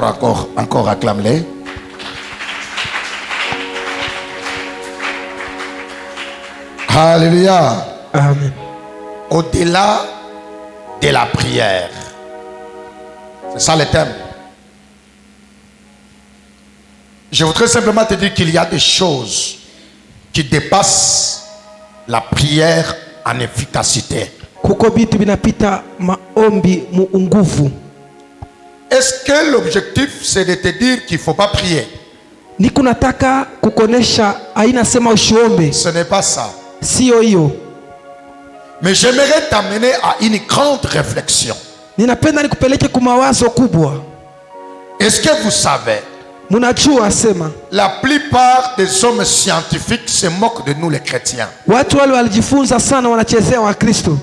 Encore acclame-les. Alléluia. Amen. Au-delà de la prière. C'est ça le thème. Je voudrais simplement te dire qu'il y a des choses qui dépassent la prière en efficacité. Kuko bitu binapita maombi mu nguvu. Est-ce que l'objectif c'est de te dire qu'il ne faut pas prier? Niko nataka kukonesha aina sema usiombe. Ce n'est pas ça. Sio hiyo. Mais j'aimerais t'amener à une grande réflexion. Ninapenda nikupeleke kwa mawazo kubwa. Est-ce que vous savez? Munajua sema La plupart des hommes scientifiques se moquent de nous les chrétiens. watu wale walijifunza sana wanachezea wa Kristo.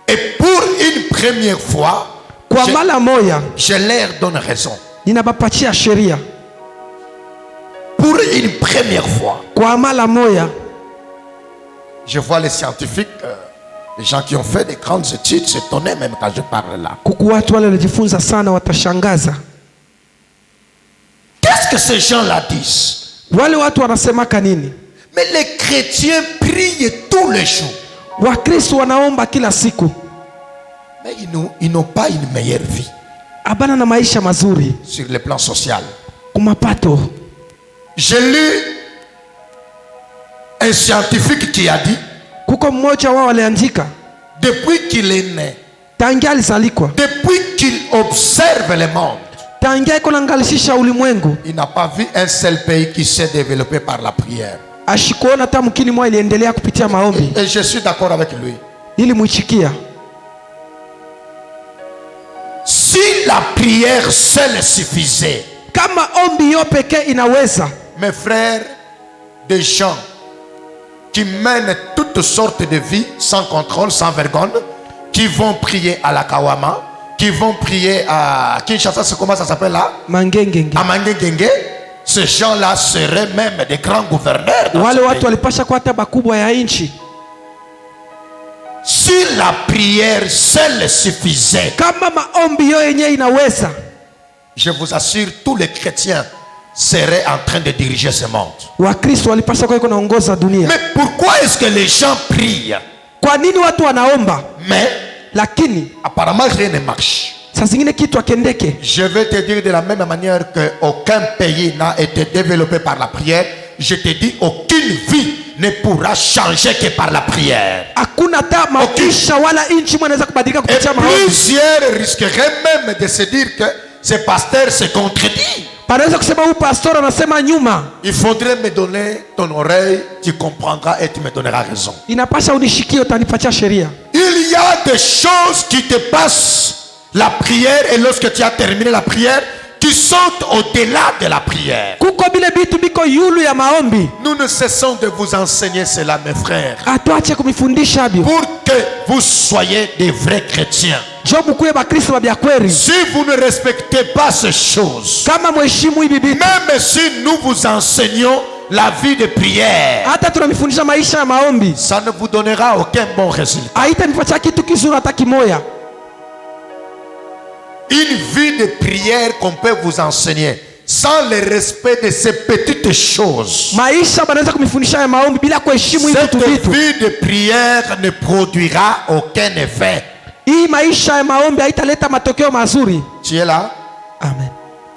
Et pour une première fois, Kwa mara moja je leur donne raison. ninabapatia sheria. Pour une première fois, Kwa mara moja je vois les scientifiques, les gens qui ont fait des grandes études s'étonner même quand je parle là. kuku watu wale walijifunza sana watashangaza. Qu'est-ce que ces gens-là disent? Wale watu wanasemaka nini? Mais les chrétiens prient tous les jours. Wakristo wanaomba kila siku. Mais ils n'ont pas une meilleure vie Abana na maisha mazuri sur le plan social. kumapato. J'ai lu un scientifique qui a dit, Kuko mmoja wao aliandika depuis qu'il est né, tangia alizalikwa, depuis qu'il observe le monde, tangia iko naangalishisha ulimwengu, il n'a pas vu un seul pays qui s'est développé par la prière. ashikuona hata mkini mwa iliendelea kupitia maombi. Et je suis d'accord avec lui. Ili muichikia Si la prière seule suffisait, kama ombi yo pekee inaweza, mes frères, des gens qui mènent toutes sortes de vies sans contrôle, sans vergogne, qui vont prier à la Kawama, qui vont prier à Kinshasa, c'est comment ça s'appelle là? mangengenge. À Mangengenge, ces gens-là seraient même des grands gouverneurs dans Wale ce watu pays. walipasha kuwa hata bakubwa ya nchi. Si la prière seule suffisait, Kama maombi yo yenyewe inaweza, je vous assure, tous les chrétiens seraient en train de diriger ce monde. Wakristo walipasha kuwa iko naongoza dunia. Mais pourquoi est-ce que les gens prient? Kwa nini watu wanaomba Mais lakini apparemment rien ne marche. saa zingine kitu akendeke? Je vais te dire de la même manière qu'aucun pays n'a été développé par la prière. Je te dis, aucune vie ne pourra changer que par la prière. Hakuna hata maisha wala nchi mwanaweza kubadilika Et kupitia maombi. plusieurs risqueraient même de se dire que ce pasteur se contredit. Panaweza kusema huyu pastor anasema nyuma. Il faudrait me donner ton oreille, tu comprendras et tu me donneras raison. Inapasha unishikie, utanipatia sheria. Il y a des choses qui te passent la prière et lorsque tu as terminé la prière, qui sont au-delà de la prière. Kuko bile bitu biko yulu ya maombi. Nous ne cessons de vous enseigner cela, mes frères, Atuache kumifundisha bio. pour que vous soyez des vrais chrétiens. Jo mukuye bakristo ba bya kweli. Si vous ne respectez pas ces choses, Kama mheshimu hivi bitu, même si nous vous enseignons la vie de prière, hata tunamifundisha maisha ya maombi, ça ne vous donnera aucun bon résultat. haitanipatia kitu kizuri hata kimoya. Une vie de prière qu'on peut vous enseigner sans le respect de ces petites choses, Maisha banaweza kumifundisha ya maombi bila kuheshimu hivi cette vitu vitu. vie de prière ne produira aucun effet. Hii maisha ya maombi haitaleta matokeo mazuri. Tu es là? Amen.